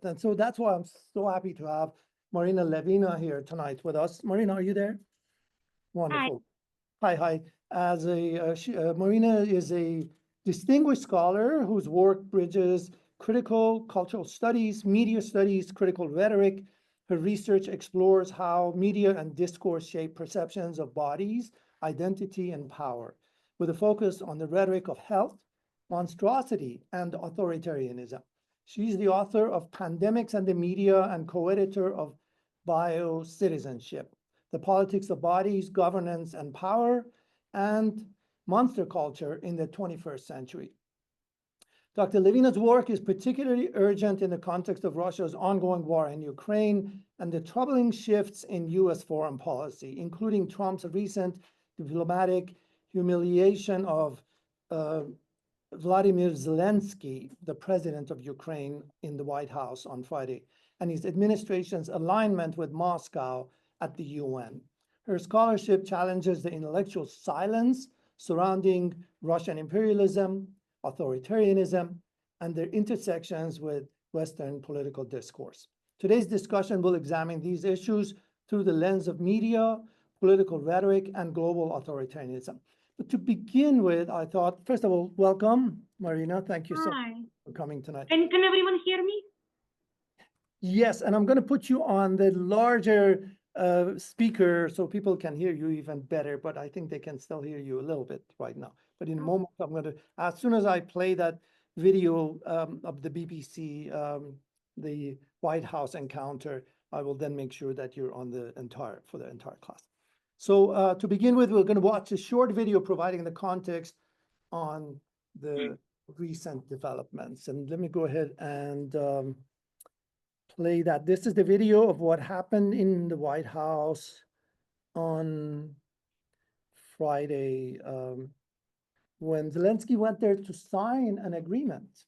it. And so that's why I'm so happy to have Marina Levina here tonight with us. Marina, are you there? Wonderful. Hi. Marina is a distinguished scholar whose work bridges critical cultural studies, media studies, critical rhetoric. Her research explores how media and discourse shape perceptions of bodies, identity, and power, with a focus on the rhetoric of health, monstrosity, and authoritarianism. She's the author of Pandemics and the Media and co-editor of Biocitizenship, The Politics of Bodies, Governance, and Power, and Monster Culture in the 21st Century. Dr. Levina's work is particularly urgent in the context of Russia's ongoing war in Ukraine and the troubling shifts in US foreign policy, including Trump's recent diplomatic humiliation of Vladimir Zelensky, the president of Ukraine, in the White House on Friday, and his administration's alignment with Moscow at the UN. Her scholarship challenges the intellectual silence surrounding Russian imperialism, authoritarianism, and their intersections with Western political discourse. Today's discussion will examine these issues through the lens of media, political rhetoric, and global authoritarianism. But to begin with, I thought, first of all, welcome, Marina. Thank you so much for coming tonight. And can everyone hear me? Yes, and I'm going to put you on the larger speaker so people can hear you even better, but I think they can still hear you a little bit right now. But in a moment, I'm going to, as soon as I play that video of the BBC, the White House encounter, I will then make sure that you're on the entire class. So to begin with, we're going to watch a short video providing the context on the recent developments. And let me go ahead and play that. This is the video of what happened in the White House on Friday when Zelensky went there to sign an agreement.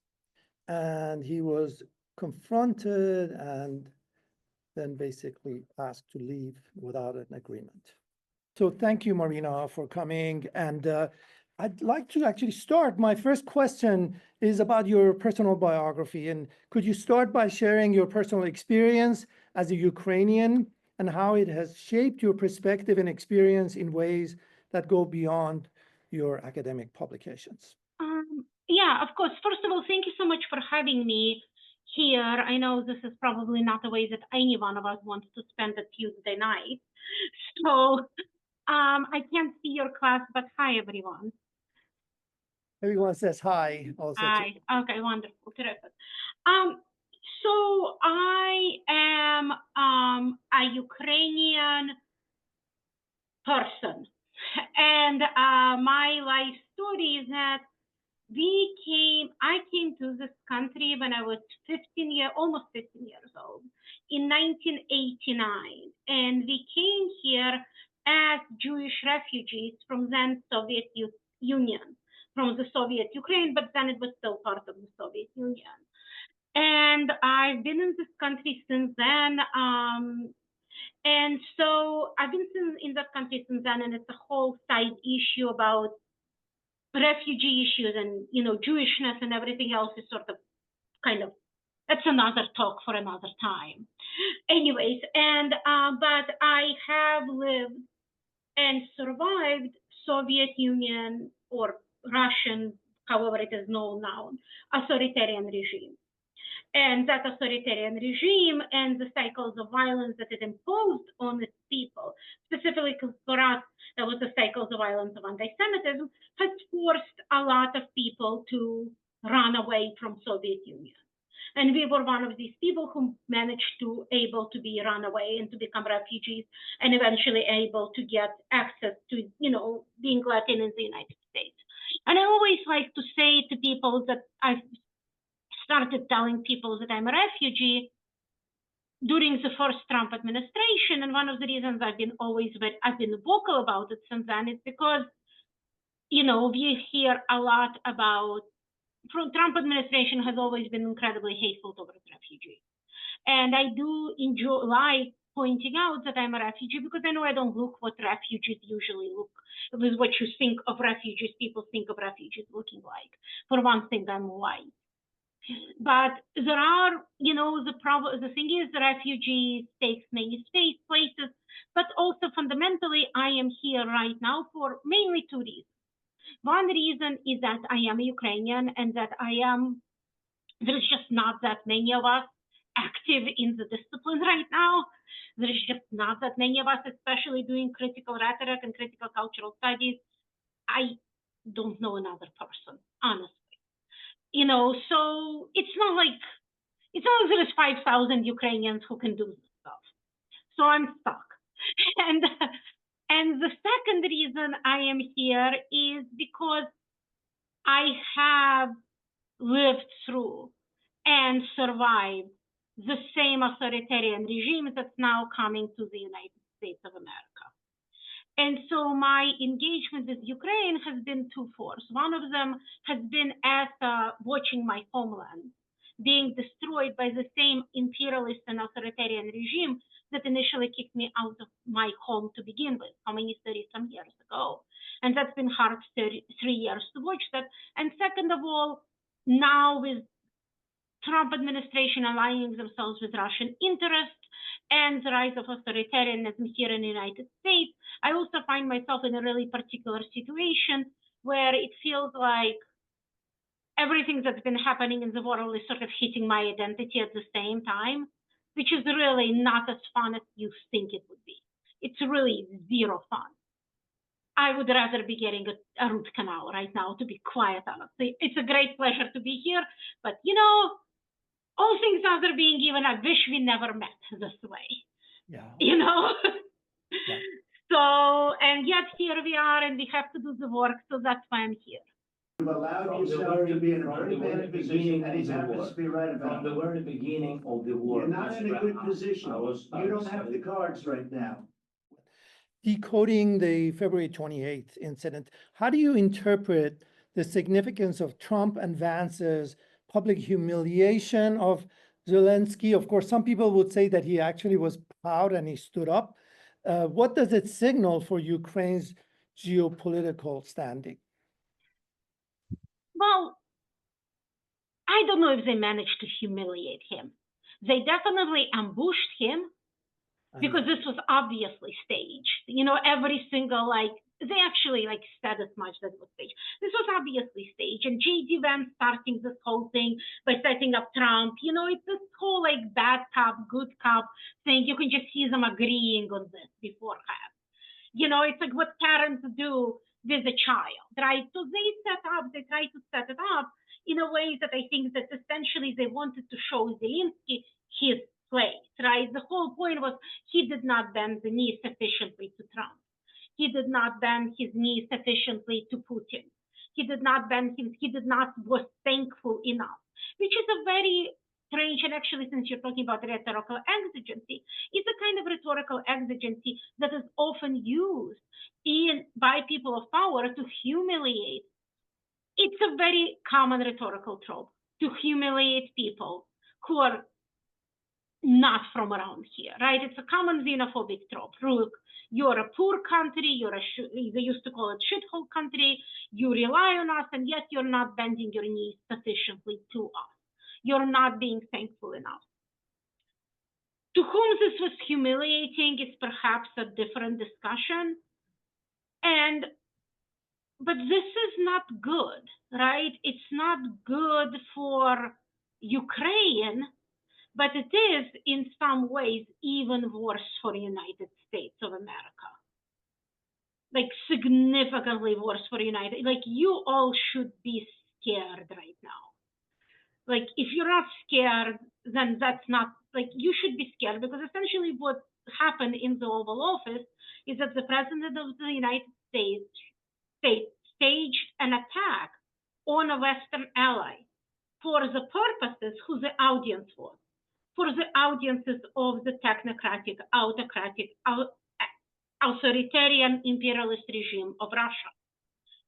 And he was confronted and then basically asked to leave without an agreement. So thank you, Marina, for coming. And I'd like to actually start. My first question is about your personal biography. And could you start by sharing your personal experience as a Ukrainian and how it has shaped your perspective and experience in ways that go beyond your academic publications? Yeah, of course. First of all, thank you so much for having me here. I know this is probably not a way that any one of us wants to spend a Tuesday night. So I can't see your class, but hi, everyone. Everyone says hi also. Hi. Okay, wonderful. Terrific. So I am a Ukrainian person. And my life story is that I came to this country when I was almost 15 years old in 1989. And we came here as Jewish refugees from then Soviet Union, from the Soviet Ukraine, but then it was still part of the Soviet Union. And I've been in this country since then. And so I've been in that country since then, and it's a whole side issue about refugee issues and, Jewishness and everything else is sort of that's another talk for another time. Anyways, but I have lived and survived Soviet Union or Russian, however it is known now, authoritarian regime. And that authoritarian regime and the cycles of violence that it imposed on its people, specifically for us, that was the cycles of violence of anti-Semitism, has forced a lot of people to run away from Soviet Union. And we were one of these people who managed to be run away and to become refugees and eventually able to get access to, being Latin in the United States. And I always like to say to people that I've started telling people that I'm a refugee during the first Trump administration. And one of the reasons I've been vocal about it since then is because, we hear a lot about, Trump administration has always been incredibly hateful towards refugees. And I do like pointing out that I'm a refugee because I know I don't look what refugees usually look. It was what you think of refugees, people think of refugees looking like. For one thing, I'm white. But there are, the thing is, the refugees takes many places, but also fundamentally, I am here right now for mainly two reasons. One reason is that I am Ukrainian and that there's just not that many of us active in the discipline right now. There's just not that many of us, especially doing critical rhetoric and critical cultural studies. I don't know another person, honestly. So it's not like there's 5,000 Ukrainians who can do this stuff. So I'm stuck. And the second reason I am here is because I have lived through and survived the same authoritarian regime that's now coming to the United States of America. And so my engagement with Ukraine has been twofold. One of them has been as watching my homeland being destroyed by the same imperialist and authoritarian regime that initially kicked me out of my home to begin with, how many 30-some years ago. And that's been hard 3 years to watch that. And second of all, now with Trump administration aligning themselves with Russian interests and the rise of authoritarianism here in the United States, I also find myself in a really particular situation where it feels like everything that's been happening in the world is sort of hitting my identity at the same time, which is really not as fun as you think it would be. It's really zero fun. I would rather be getting a root canal right now, to be quiet, honestly. It's a great pleasure to be here, but all things other being given, I wish we never met this way. Yeah. Yeah. So, and yet here we are, and we have to do the work, so that's why I'm here. You've allowed yourself to be in a very bad position, and it happens to be right about From the very beginning of the war. You're not in a good position. You don't have the cards right now. Decoding the February 28th incident, how do you interpret the significance of Trump and Vance's public humiliation of Zelensky? Of course, some people would say that he actually was proud and he stood up. What does it signal for Ukraine's geopolitical standing? Well, I don't know if they managed to humiliate him. They definitely ambushed him because this was obviously staged. Every single, they actually said as much that it was staged. This was obviously staged. And J.D. Vance starting this whole thing by setting up Trump, it's this whole bad cop, good cop thing. You can just see them agreeing on this beforehand. It's like what parents do with a child, right? So they try to set it up in a way that I think that essentially they wanted to show Zelensky his place, right? The whole point was he did not bend the knee sufficiently to Trump. He did not bend his knee sufficiently to Putin. He was thankful enough, which is a very strange, and actually, since you're talking about rhetorical exigency, it's a kind of rhetorical exigency that is often used by people of power to humiliate. It's a very common rhetorical trope to humiliate people who are not from around here, right? It's a common xenophobic trope. Look, you're a poor country, they used to call it shithole country, you rely on us, and yet you're not bending your knees sufficiently to us. You're not being thankful enough. To whom this was humiliating is perhaps a different discussion. But this is not good, right? It's not good for Ukraine, but it is in some ways even worse for the United States of America. Significantly worse for United. You all should be scared right now. If you're not scared, then that's not, you should be scared, because essentially what happened in the Oval Office is that the President of the United States staged an attack on a Western ally for the purposes who the audience was, for the audiences of the technocratic, autocratic, authoritarian imperialist regime of Russia,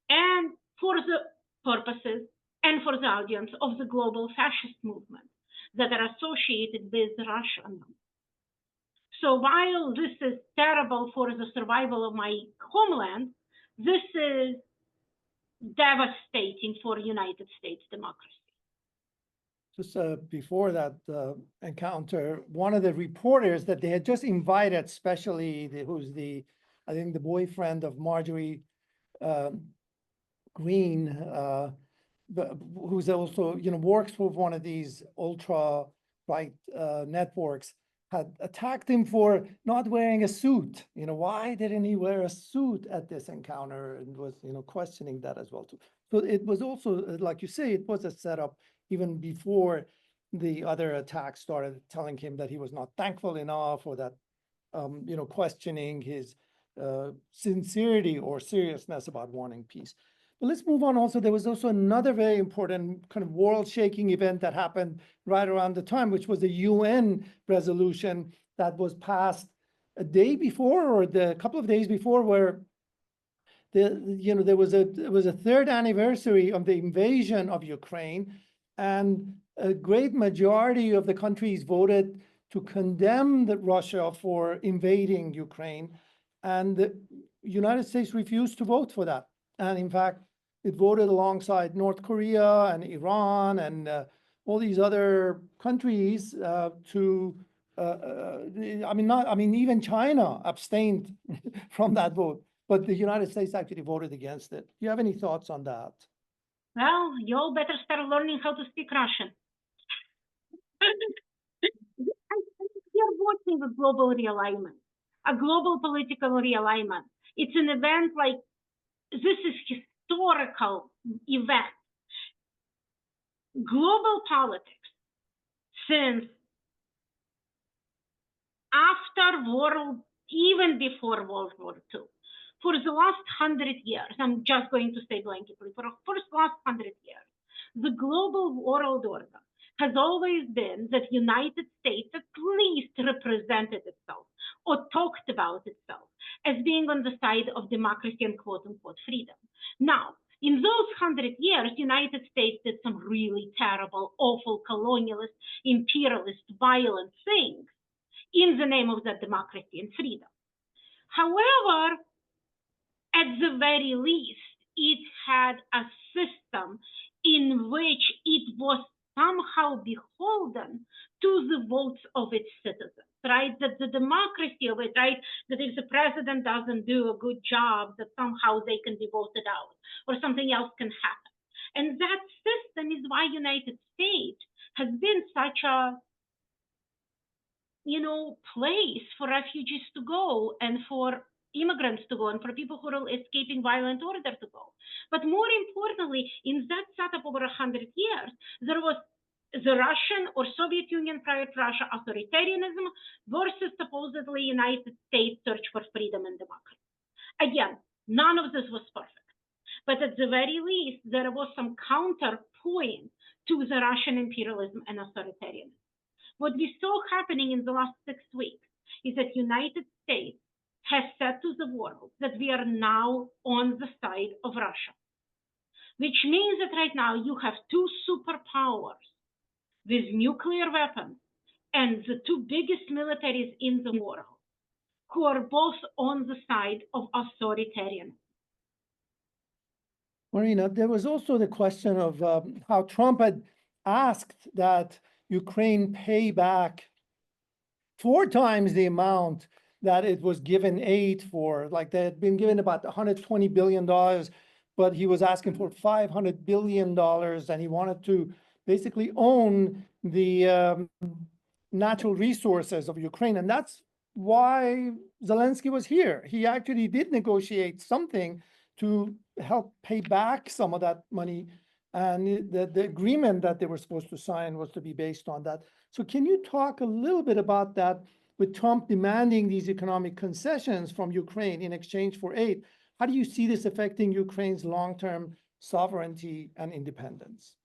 and for the purposes and for the audience of the global fascist movement that are associated with Russia. So while this is terrible for the survival of my homeland, this is devastating for United States democracy. Just before that encounter, one of the reporters that they had just invited, specially who's I think the boyfriend of Marjorie Green, who's also, works for one of these ultra-right networks, had attacked him for not wearing a suit. Why didn't he wear a suit at this encounter? And was, questioning that as well too. So it was also, like you say, it was a setup even before the other attacks started, telling him that he was not thankful enough, or that, questioning his sincerity or seriousness about wanting peace. But let's move on. Also, there was also another very important kind of world-shaking event that happened right around the time, which was the UN resolution that was passed a day before, or a couple of days before, where there was a third anniversary of the invasion of Ukraine, and a great majority of the countries voted to condemn Russia for invading Ukraine, and the United States refused to vote for that. And in fact, it voted alongside North Korea and Iran and all these other countries even China abstained from that vote, but the United States actually voted against it. Do you have any thoughts on that? Well, you all better start learning how to speak Russian. We are watching a global realignment, a global political realignment. It's an event like, this is historical event. Global politics, since after even before World War II, for the last 100 years, I'm just going to say blanketly, for the last 100 years, the global world order has always been that United States at least represented itself or talked about itself as being on the side of democracy and quote-unquote freedom. Now, in those 100 years, United States did some really terrible, awful, colonialist, imperialist, violent things in the name of that democracy and freedom. However, at the very least, it had a system in which it was somehow beholden to the votes of its citizens, right? That the democracy of it, right? That if the president doesn't do a good job, that somehow they can be voted out or something else can happen. And that system is why United States has been such a, place for refugees to go and for immigrants to go and for people who are escaping violent order to go. But more importantly, in that setup over 100 years, there was the Russian or Soviet Union prior to Russia authoritarianism versus supposedly United States search for freedom and democracy. Again, none of this was perfect. But at the very least, there was some counterpoint to the Russian imperialism and authoritarianism. What we saw happening in the last 6 weeks is that United States has said to the world that we are now on the side of Russia, which means that right now you have two superpowers with nuclear weapons and the two biggest militaries in the world who are both on the side of authoritarianism. Marina, there was also the question of how Trump had asked that Ukraine pay back 4 times the amount that it was given aid for. Like, they had been given about $120 billion, but he was asking for $500 billion, and he wanted to basically own the natural resources of Ukraine. And that's why Zelensky was here. He actually did negotiate something to help pay back some of that money. And the agreement that they were supposed to sign was to be based on that. So can you talk a little bit about that, with Trump demanding these economic concessions from Ukraine in exchange for aid? How do you see this affecting Ukraine's long-term sovereignty and independence?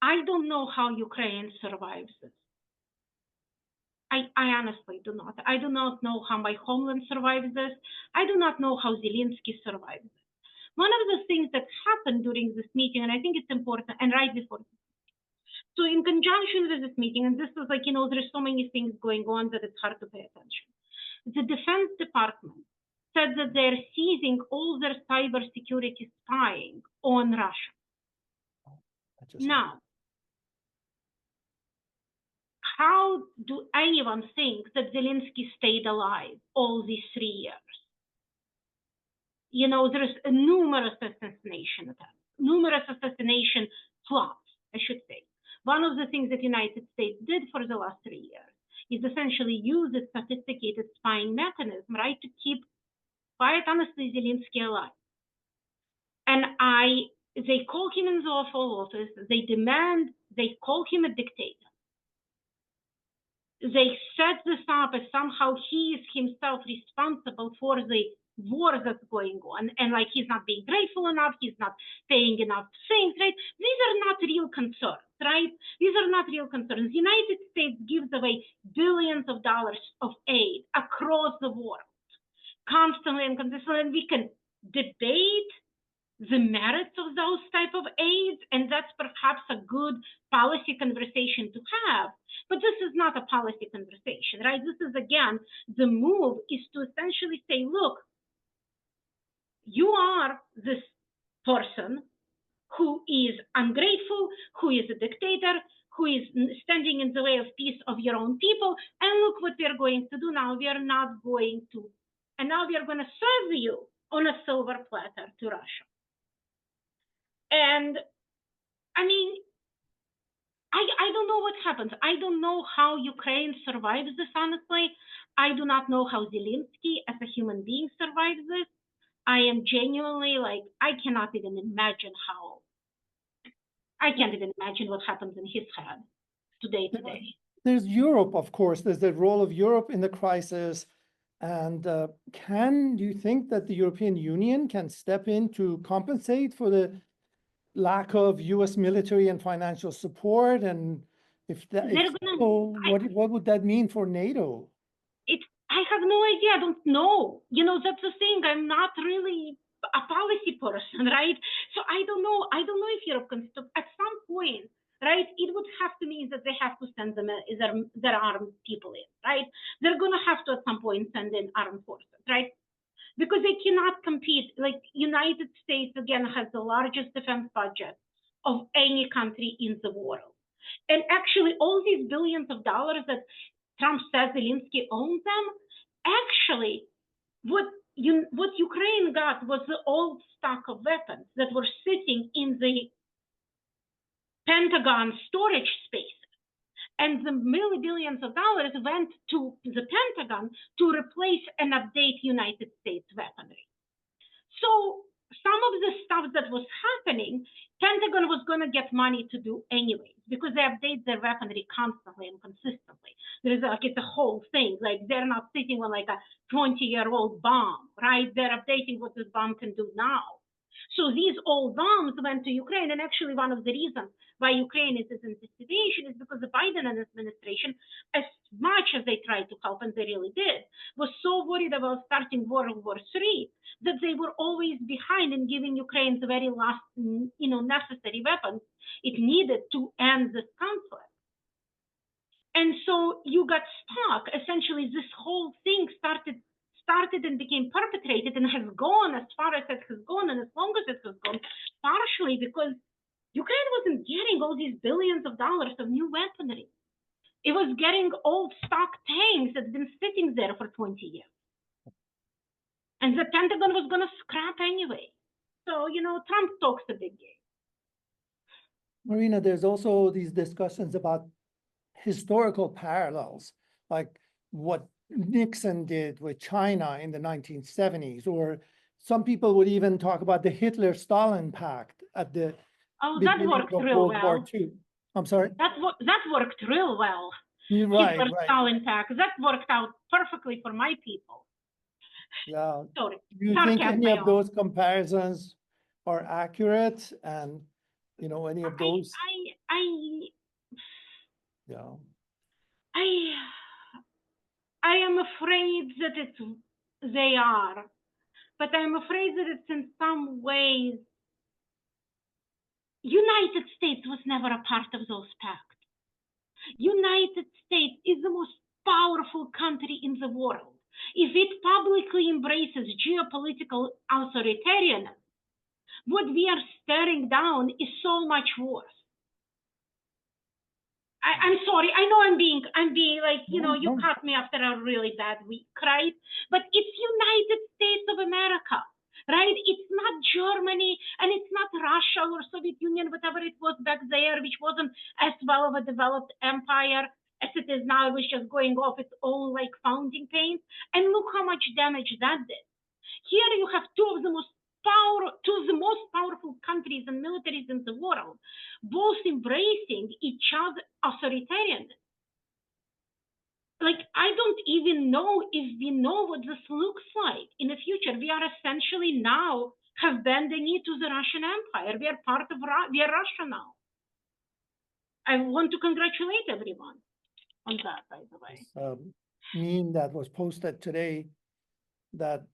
I don't know how Ukraine survives this. I honestly do not. I do not know how my homeland survives this. I do not know how Zelensky survives this. One of the things that happened during this meeting, and I think it's important, and right before, so in conjunction with this meeting, and this is like, there's so many things going on that it's hard to pay attention. The Defense Department said that they're seizing all their cybersecurity spying on Russia. Now, how do anyone think that Zelensky stayed alive all these 3 years? You know, there's numerous assassination attempts, numerous assassination plots, I should say. One of the things that the United States did for the last 3 years is essentially use a sophisticated spying mechanism, right, to keep, quite honestly, Zelensky alive. And they call him in the Oval Office, they call him a dictator. They set this up as somehow he is himself responsible for the war that's going on, and like he's not being grateful enough, he's not paying enough things, right? These are not real concerns, right? These are not real concerns. The United States gives away billions of dollars of aid across the world, constantly and consistently, and we can debate the merits of those type of aids, and that's perhaps a good policy conversation to have. But this is not a policy conversation, right? This is, again, the move is to essentially say, look, you are this person who is ungrateful, who is a dictator, who is standing in the way of peace of your own people, and look what we are going to do now. We are not going to, and now we are going to serve you on a silver platter to Russia. And I mean, I don't know what happens. I don't know how Ukraine survives this, honestly. I do not know how Zelensky as a human being survives this. I am genuinely like, I cannot even imagine I can't even imagine what happens in his head today. There's Europe, of course. There's the role of Europe in the crisis. And do you think that the European Union can step in to compensate for the lack of U.S. military and financial support? And if so, what would that mean for NATO? I have no idea. I don't know. You know, that's the thing. I'm not really a policy person, right? So I don't know. I don't know if Europe can stop at some point, right? It would have to mean that they have to send their armed people in, right? They're going to have to at some point send in armed forces, right? Because they cannot compete. Like United States, again, has the largest defense budget of any country in the world. And actually, all these billions of dollars that Trump says Zelensky owns them, actually, what Ukraine got was the old stock of weapons that were sitting in the Pentagon storage space. And the billions of dollars went to the Pentagon to replace and update United States weaponry. So some of the stuff that was happening, Pentagon was going to get money to do anyway, because they update their weaponry constantly and consistently. There's like, it's a whole thing. Like they're not sitting on like a 20-year-old bomb, right? They're updating what this bomb can do now. So these old bombs went to Ukraine, and actually one of the reasons why Ukraine is in this situation is because the Biden administration, as much as they tried to help, and they really did, was so worried about starting World War III that they were always behind in giving Ukraine the very last, necessary weapons it needed to end this conflict. And so you got stuck. Essentially, this whole thing started and became perpetrated and has gone as far as it has gone and as long as it has gone, partially because Ukraine wasn't getting all these billions of dollars of new weaponry. It was getting old stock tanks that's been sitting there for 20 years. And the Pentagon was going to scrap anyway. So, Trump talks a big game. Marina, there's also these discussions about historical parallels, like what Nixon did with China in the 1970s, or some people would even talk about the Hitler-Stalin pact at the beginning of World War II. I'm sorry? That worked real well. Right. Hitler-Stalin pact, that worked out perfectly for my people. Yeah. Sorry. Do you think any of those comparisons are accurate? And, any of those? Yeah. I am afraid that they are, but I'm afraid that it's in some ways, United States was never a part of those pacts. United States is the most powerful country in the world. If it publicly embraces geopolitical authoritarianism, what we are staring down is so much worse. I'm sorry. I know I'm being like, you know, you No. caught me after a really bad week, right? But it's United States of America, right? It's not Germany and it's not Russia or Soviet Union, whatever it was back there, which wasn't as well of a developed empire as it is now. It was just going off its own like founding pains. And look how much damage that did. Here you have two of the most powerful countries and militaries in the world, both embracing each other authoritarianism. Like, I don't even know if we know what this looks like in the future. We are essentially now have bent the knee to the Russian Empire. We are part of we are Russia now. I want to congratulate everyone on that, by the way. Meme that was posted today that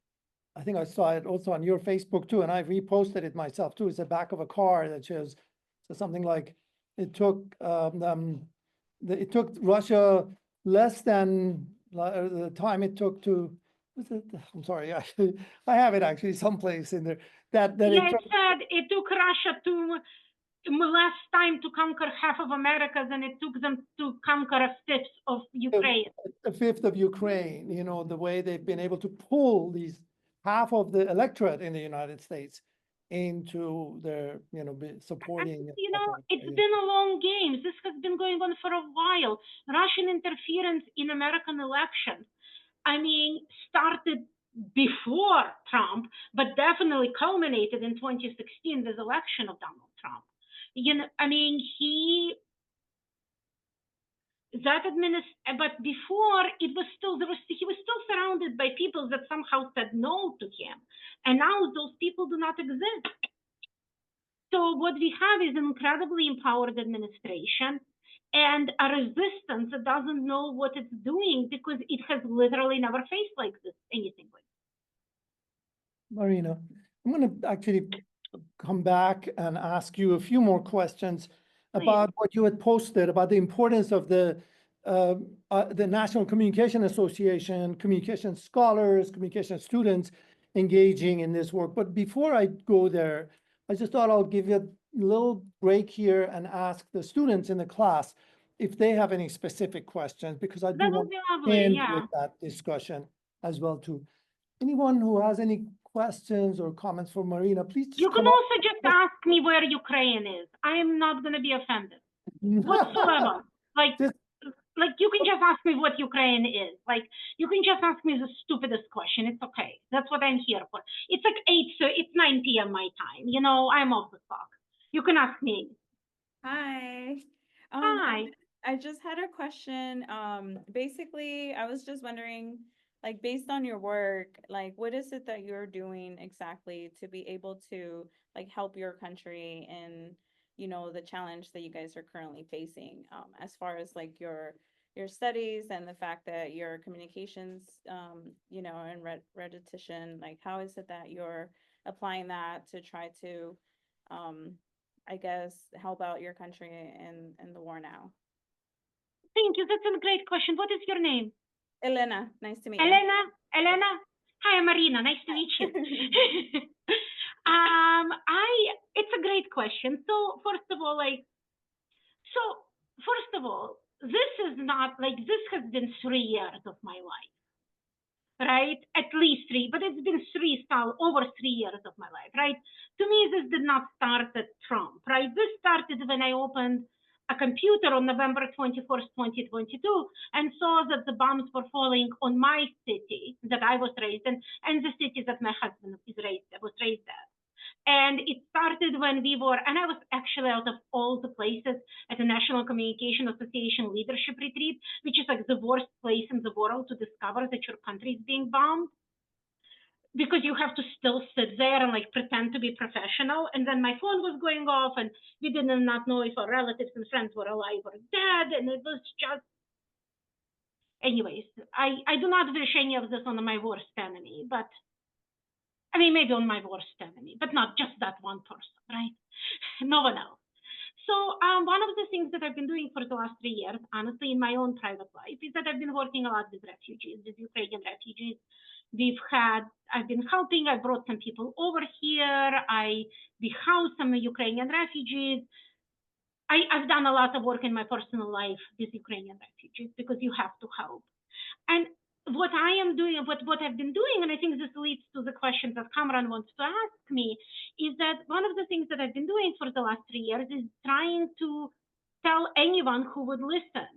I think I saw it also on your Facebook too, and I've reposted it myself too. It's the back of a car that shows something like it took it took Russia less than the time it took to. I'm sorry, I have it actually someplace in there. That yeah, it said it took Russia less time to conquer half of America than it took them to conquer a fifth of Ukraine. A fifth of Ukraine, you know, the way they've been able to pull these half of the electorate in the United States into their, you know, supporting. You know, it's been a long game. This has been going on for a while. Russian interference in American elections, I mean, started before Trump, but definitely culminated in 2016 with the election of Donald Trump. You know, I mean, but before it was still he was still surrounded by people that somehow said no to him, and now those people do not exist. So what we have is an incredibly empowered administration and a resistance that doesn't know what it's doing because it has literally never faced like this anything like this. Marina, I'm going to actually come back and ask you a few more questions about what you had posted about the importance of the National Communication Association, communication scholars, communication students engaging in this work. But before I go there, I just thought I'll give you a little break here and ask the students in the class if they have any specific questions, because I do want to end with that discussion as well too. Anyone who has any questions or comments for Marina, please just you can also just ask me where Ukraine is. I am not going to be offended whatsoever. Like you can just ask me what Ukraine is. Like you can just ask me the stupidest question. It's okay. That's what I'm here for. It's like 8, so it's 9 p.m. my time. You know, I'm off the clock. You can ask me. Hi. Hi. I just had a question. Basically, I was just wondering, like, based on your work, like, what is it that you're doing exactly to be able to, like, help your country in, you know, the challenge that you guys are currently facing, as far as, like, your studies and the fact that your communications, you know, and rhetorician, like, how is it that you're applying that to try to, I guess, help out your country in the war now? Thank you. That's a great question. What is your name? Elena. Nice to meet you. Elena. Hi, I'm Marina. Nice to meet you. It's a great question. So first of all, this is not like, this has been 3 years of my life, right? At least 3, but it's been over 3 years of my life, right? To me, this did not start at Trump, right? This started when I opened a computer on November 21st, 2022, and saw that the bombs were falling on my city that I was raised in, and the city that my husband was raised at. And it started when and I was actually out of all the places at the National Communication Association Leadership Retreat, which is like the worst place in the world to discover that your country is being bombed, because you have to still sit there and like pretend to be professional. And then my phone was going off and we did not know if our relatives and friends were alive or dead. And it was just, anyways, I do not wish any of this on my worst enemy, but I mean, maybe on my worst enemy, but not just that one person, right? No one else. So one of the things that I've been doing for the last 3 years, honestly, in my own private life, is that I've been working a lot with refugees, with Ukrainian refugees. I've been helping, I brought some people over here, we housed some Ukrainian refugees. I've done a lot of work in my personal life with Ukrainian refugees because you have to help. And what I am doing, what I've been doing, and I think this leads to the question that Kamran wants to ask me, is that one of the things that I've been doing for the last 3 years is trying to tell anyone who would listen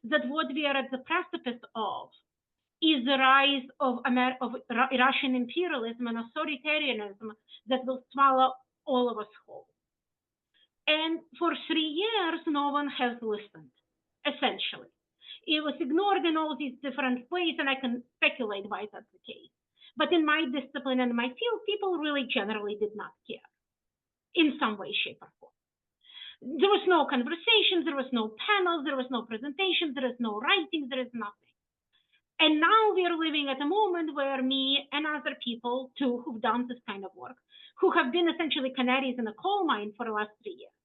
that what we are at the precipice of is the rise of Russian imperialism and authoritarianism that will swallow all of us whole. And for 3 years, no one has listened, essentially. It was ignored in all these different ways, and I can speculate why that's the case. But in my discipline and my field, people really generally did not care in some way, shape, or form. There was no conversation, there was no panels, there was no presentation, there is no writing, there is nothing. And now we are living at a moment where me and other people too who've done this kind of work, who have been essentially canaries in a coal mine for the last 3 years,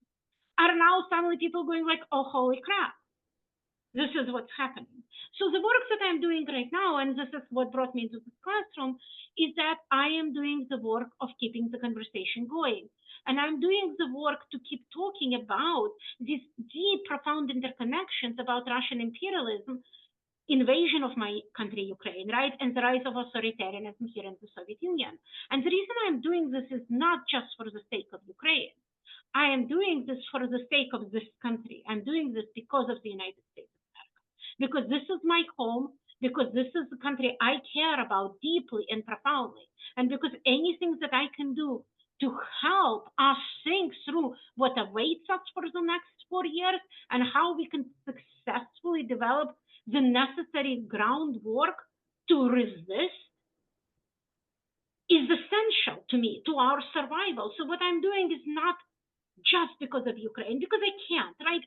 are now suddenly people going like, oh, holy crap, this is what's happening. So the work that I'm doing right now, and this is what brought me into this classroom, is that I am doing the work of keeping the conversation going. And I'm doing the work to keep talking about these deep, profound interconnections about Russian imperialism, invasion of my country, Ukraine, right? And the rise of authoritarianism here in the Soviet Union. And the reason I'm doing this is not just for the sake of Ukraine. I am doing this for the sake of this country. I'm doing this because of the United States of America. Because this is my home, because this is the country I care about deeply and profoundly. And because anything that I can do to help us think through what awaits us for the next 4 years and how we can successfully develop the necessary groundwork to resist is essential to me, to our survival. So what I'm doing is not just because of Ukraine, because I can't, right?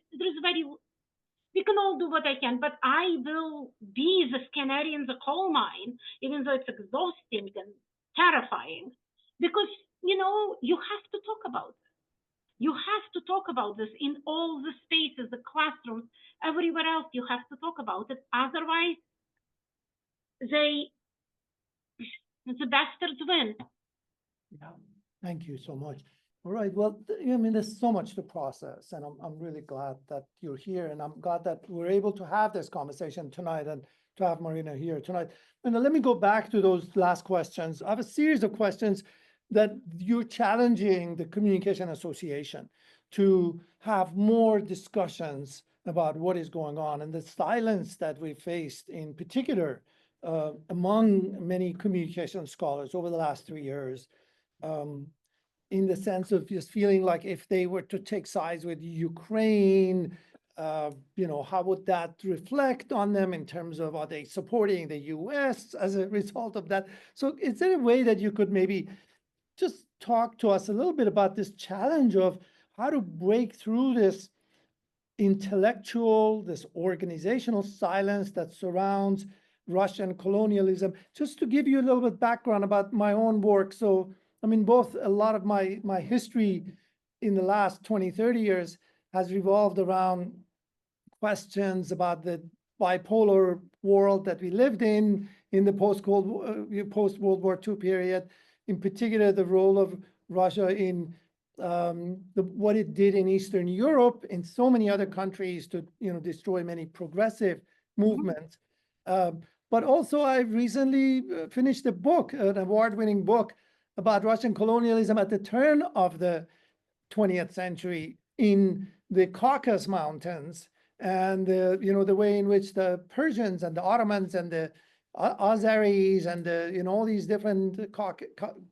We can all do what I can, but I will be the canary in the coal mine, even though it's exhausting and terrifying, because, you have to talk about it. You have to talk about this in all the spaces, the classrooms, everywhere else. You have to talk about it. Otherwise, the bastards win. Yeah, thank you so much. All right, well, I mean, there's so much to process, and I'm really glad that you're here, and I'm glad that we're able to have this conversation tonight and to have Marina here tonight. And let me go back to those last questions. I have a series of questions that you're challenging the Communication Association to have more discussions about what is going on and the silence that we faced, in particular, among many communication scholars over the last 3 years, in the sense of just feeling like if they were to take sides with Ukraine, how would that reflect on them in terms of, are they supporting the US as a result of that? So is there a way that you could maybe just talk to us a little bit about this challenge of how to break through this intellectual, this organizational silence that surrounds Russian colonialism? Just to give you a little bit background about my own work. So, I mean, both a lot of my history in the last 20, 30 years has revolved around questions about the bipolar world that we lived in the post-World War II period, in particular, the role of Russia in what it did in Eastern Europe and so many other countries to destroy many progressive movements. But also, I recently finished a book, an award-winning book about Russian colonialism at the turn of the 20th century in the Caucasus Mountains, and the way in which the Persians and the Ottomans and the Azeris and all these different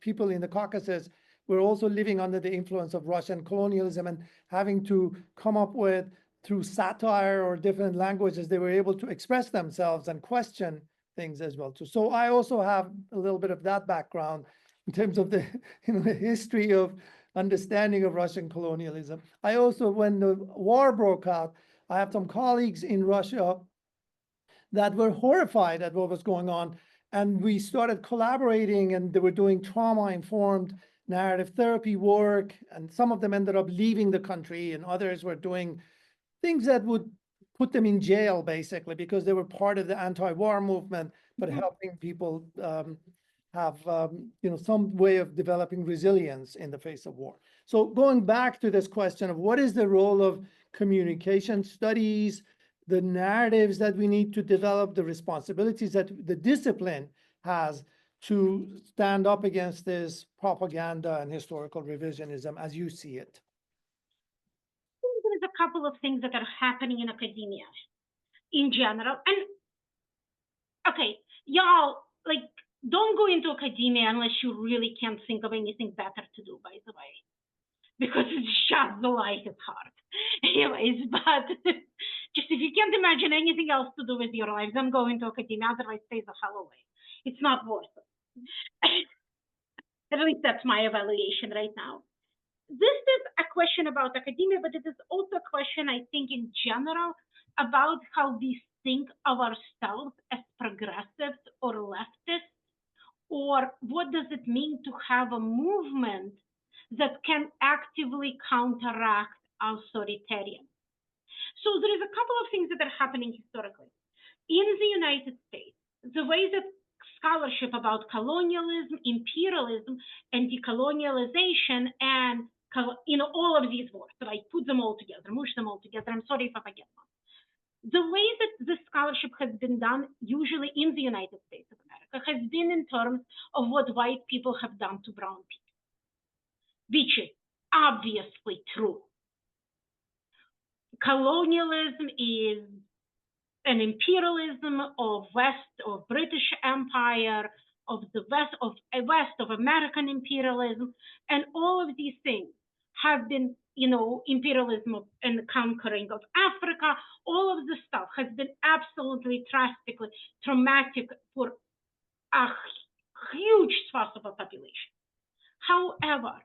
people in the Caucasus were also living under the influence of Russian colonialism and having to come up with, through satire or different languages, they were able to express themselves and question things as well too. So I also have a little bit of that background in terms of the the history of understanding of Russian colonialism. I also, when the war broke out, I have some colleagues in Russia that were horrified at what was going on. And we started collaborating, and they were doing trauma-informed narrative therapy work. And some of them ended up leaving the country, and others were doing things that would put them in jail, basically, because they were part of the anti-war movement, but helping people have, some way of developing resilience in the face of war. So going back to this question of what is the role of communication studies, the narratives that we need to develop, the responsibilities that the discipline has to stand up against this propaganda and historical revisionism as you see it. There's a couple of things that are happening in academia in general. And okay, y'all, like, don't go into academia unless you really can't think of anything better to do, by the way, because it's just the life is hard. Anyways, but just if you can't imagine anything else to do with your life, don't go into academia, otherwise stay the hell away. It's not worth it. At least that's my evaluation right now. This is a question about academia, but it is also a question, I think, in general, about how we think of ourselves as progressives or leftists, or what does it mean to have a movement that can actively counteract authoritarian. So there is a couple of things that are happening historically. In the United States, the way that scholarship about colonialism, imperialism, and decolonialization, and all of these words, so I put them all together, mush them all together. I'm sorry if I forget one. The way that the scholarship has been done, usually in the United States of America, has been in terms of what white people have done to brown people, which is obviously true. Colonialism is an imperialism of British Empire, of the West of American imperialism, and all of these things have been, imperialism and the conquering of Africa. All of this stuff has been absolutely drastically traumatic for a huge swath of a population. However,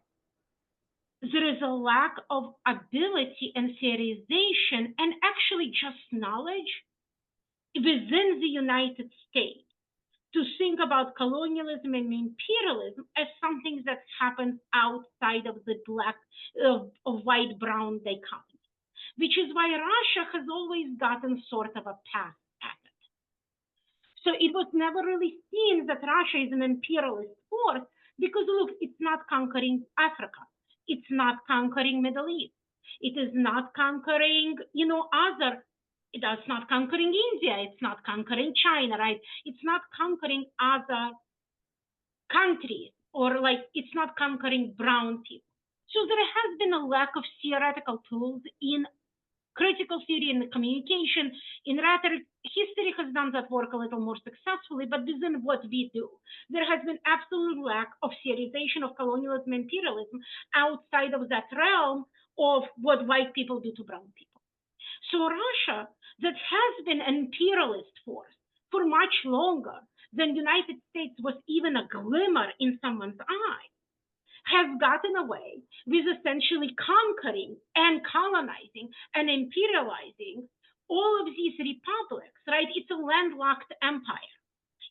there is a lack of ability and theorization and actually just knowledge within the United States to think about colonialism and imperialism as something that happens outside of the white-brown dichotomy, which is why Russia has always gotten sort of a pass at it. So it was never really seen that Russia is an imperialist force because, look, it's not conquering Africa. It's not conquering Middle East. It is not conquering, it's not conquering India. It's not conquering China, right? It's not conquering other countries, or it's not conquering brown people. So there has been a lack of theoretical tools in critical theory and communication. In rhetoric, history has done that work a little more successfully, but within what we do, there has been absolute lack of theorization of colonialism and imperialism outside of that realm of what white people do to brown people. So Russia, that has been an imperialist force for much longer than the United States was even a glimmer in someone's eye, has gotten away with essentially conquering and colonizing and imperializing all of these republics, right? It's a landlocked empire.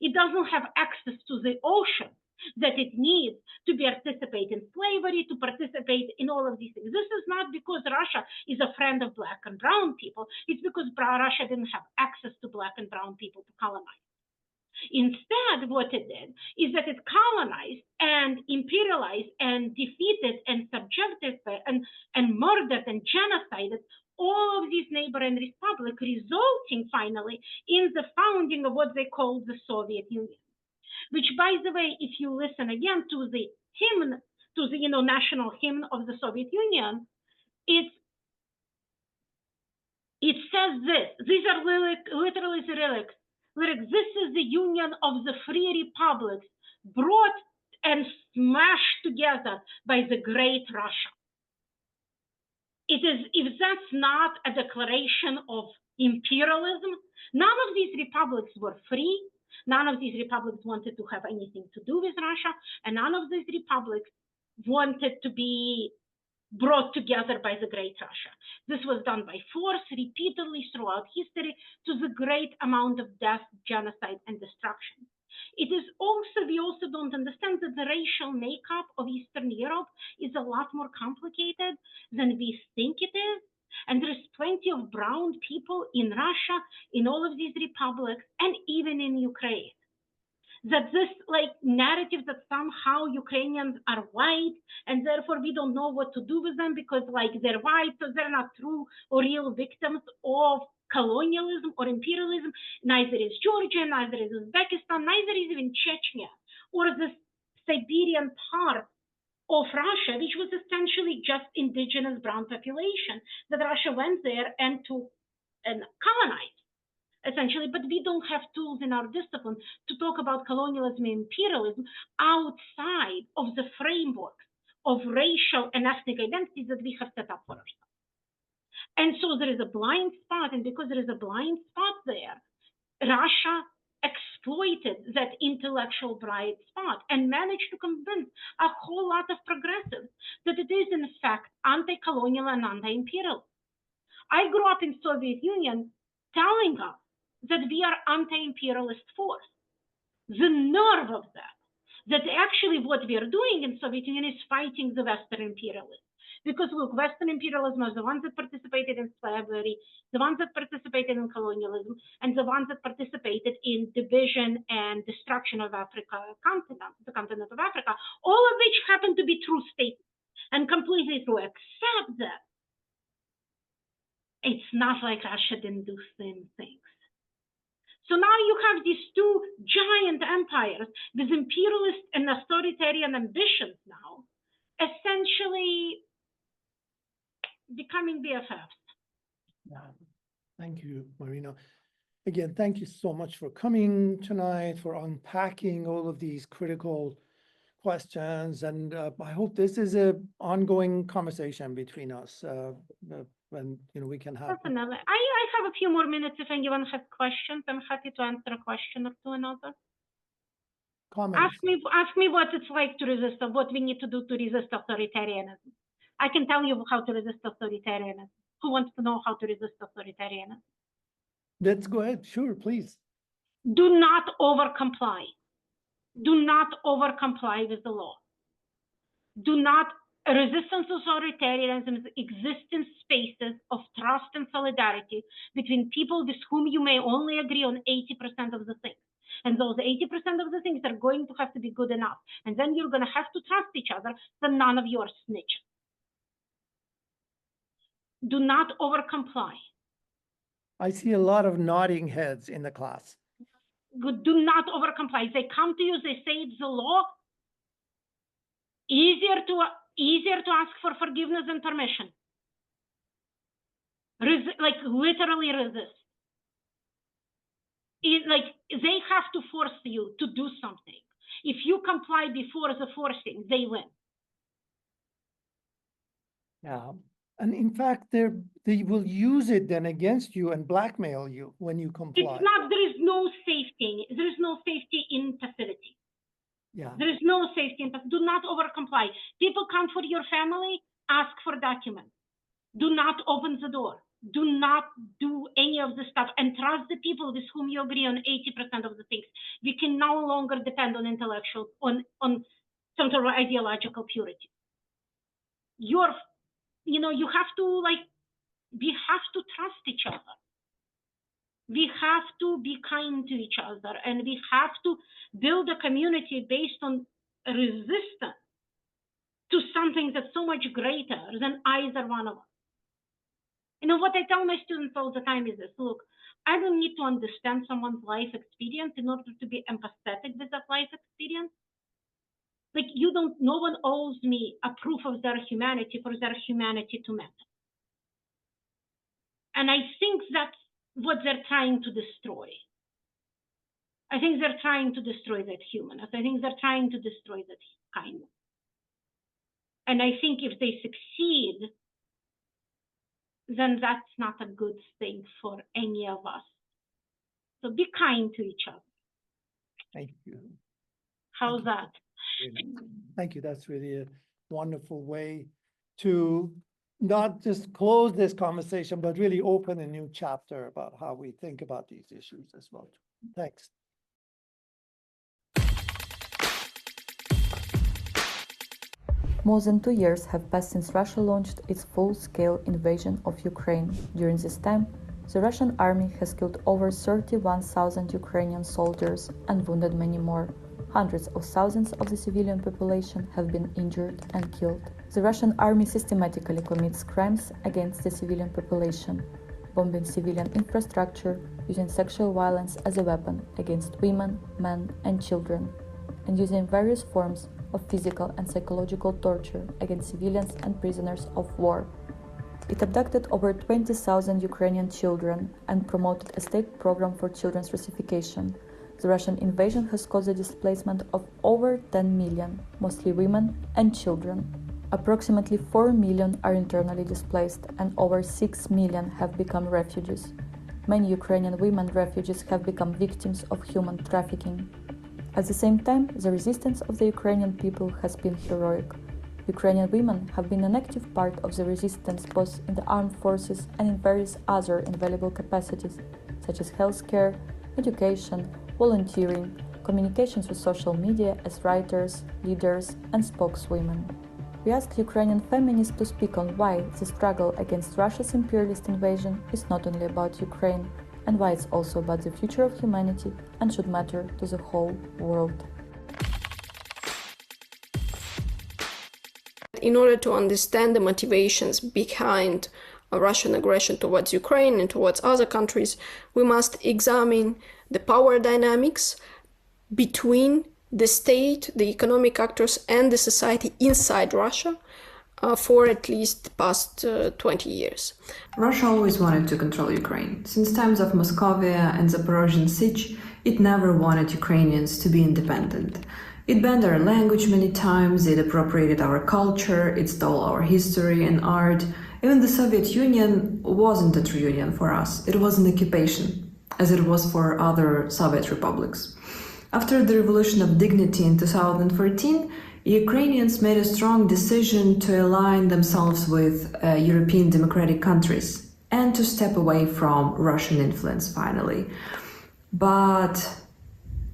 It doesn't have access to the ocean that it needs to participate in slavery, to participate in all of these things. This is not because Russia is a friend of black and brown people. It's because Russia didn't have access to black and brown people to colonize. Instead, what it did is that it colonized and imperialized and defeated and subjected and murdered and genocided all of these neighboring republics, resulting finally in the founding of what they called the Soviet Union. Which, by the way, if you listen again to the hymn, to the national hymn of the Soviet Union, it says this. These are literally the lyrics. This is the union of the free republics brought and smashed together by the great Russia. It is, if that's not a declaration of imperialism, none of these republics were free. None of these republics wanted to have anything to do with Russia, and none of these republics wanted to be brought together by the great Russia. This was done by force repeatedly throughout history to the great amount of death, genocide, and destruction. It is also, we also don't understand that the racial makeup of Eastern Europe is a lot more complicated than we think it is. And there's plenty of brown people in Russia, in all of these republics, and even in Ukraine. that this like narrative that somehow Ukrainians are white and therefore we don't know what to do with them because like they're white, so they're not true or real victims of colonialism or imperialism. Neither is Georgia, neither is Uzbekistan, neither is even Chechnya or the Siberian part of Russia, which was essentially just indigenous brown population that Russia went there and took and colonized, essentially. But we don't have tools in our discipline to talk about colonialism and imperialism outside of the framework of racial and ethnic identities that we have set up for ourselves. And so there is a blind spot, and because there is a blind spot there, Russia exploited that intellectual bright spot and managed to convince a whole lot of progressives that it is in fact anti-colonial and anti-imperial. I grew up in Soviet Union telling us that we are anti-imperialist force. The nerve of that actually what we are doing in Soviet Union is fighting the Western imperialists. Because look, Western imperialism are the ones that participated in slavery, the ones that participated in colonialism, and the ones that participated in division and destruction of Africa continent, the continent of Africa, all of which happen to be true statements and completely true, except that it's not like Russia didn't do same things. So now you have these two giant empires with imperialist and authoritarian ambitions now, essentially becoming BFFs. Yeah. Thank you, Marina. Again, thank you so much for coming tonight, for unpacking all of these critical questions. And I hope this is an ongoing conversation between us when we can have. Definitely. I have a few more minutes if anyone has questions. I'm happy to answer a question or two another. Comments. Ask me what it's like to resist, or what we need to do to resist authoritarianism. I can tell you how to resist authoritarianism. Who wants to know how to resist authoritarianism? Let's go ahead. Sure, please. Do not over-comply. Do not over-comply with the law. Do not. Resistance to authoritarianism exists in spaces of trust and solidarity between people with whom you may only agree on 80% of the things. And those 80% of the things are going to have to be good enough. And then you're going to have to trust each other, so none of you are snitches. Do not over-comply. I see a lot of nodding heads in the class. Good. Do not over-comply. They come to you, they say it's the law. Easier to ask for forgiveness and permission. Like literally resist. Like they have to force you to do something. If you comply before the forcing, they win. Yeah. And in fact, they will use it then against you and blackmail you when you comply. It's not, there is no safety. There is no safety in passivity. Yeah. There is no safety in passivity. Do not over-comply. People come for your family, ask for documents. Do not open the door. Do not do any of the stuff, and trust the people with whom you agree on 80% of the things. We can no longer depend on intellectual, on some sort of ideological purity. You have to we have to trust each other. We have to be kind to each other, and we have to build a community based on resistance to something that's so much greater than either one of us. What I tell my students all the time is this: look, I don't need to understand someone's life experience in order to be empathetic with that life experience. Like no one owes me a proof of their humanity for their humanity to matter. And I think that's what they're trying to destroy. I think they're trying to destroy that humanness. I think they're trying to destroy that kindness. And I think if they succeed, then that's not a good thing for any of us. So be kind to each other. Thank you. How's that? Thank you. That's really a wonderful way to not just close this conversation, but really open a new chapter about how we think about these issues as well. Thanks. More than 2 years have passed since Russia launched its full-scale invasion of Ukraine. During this time, The Russian army has killed over 31,000 Ukrainian soldiers and wounded many more. Hundreds of thousands of the civilian population have been injured and killed. The Russian army systematically commits crimes against the civilian population, bombing civilian infrastructure, using sexual violence as a weapon against women, men, and children, and using various forms of physical and psychological torture against civilians and prisoners of war. It abducted over 20,000 Ukrainian children and promoted a state program for children's Russification. The Russian invasion has caused the displacement of over 10 million, mostly women and children. Approximately 4 million are internally displaced and over 6 million have become refugees. Many Ukrainian women refugees have become victims of human trafficking. At the same time, the resistance of the Ukrainian people has been heroic. Ukrainian women have been an active part of the resistance both in the armed forces and in various other invaluable capacities, such as healthcare, education, volunteering, communications with social media as writers, leaders, and spokeswomen. We asked Ukrainian feminists to speak on why the struggle against Russia's imperialist invasion is not only about Ukraine, and why it's also about the future of humanity and should matter to the whole world. In order to understand the motivations behind Russian aggression towards Ukraine and towards other countries, we must examine the power dynamics between the state, the economic actors, and the society inside Russia for at least the past 20 years. Russia always wanted to control Ukraine. Since times of Moscovia and Zaporozhian siege, it never wanted Ukrainians to be independent. It banned our language many times, it appropriated our culture, it stole our history and art. Even the Soviet Union wasn't a true union for us, it was an occupation, as it was for other Soviet republics. After the Revolution of Dignity in 2014, Ukrainians made a strong decision to align themselves with European democratic countries and to step away from Russian influence finally. But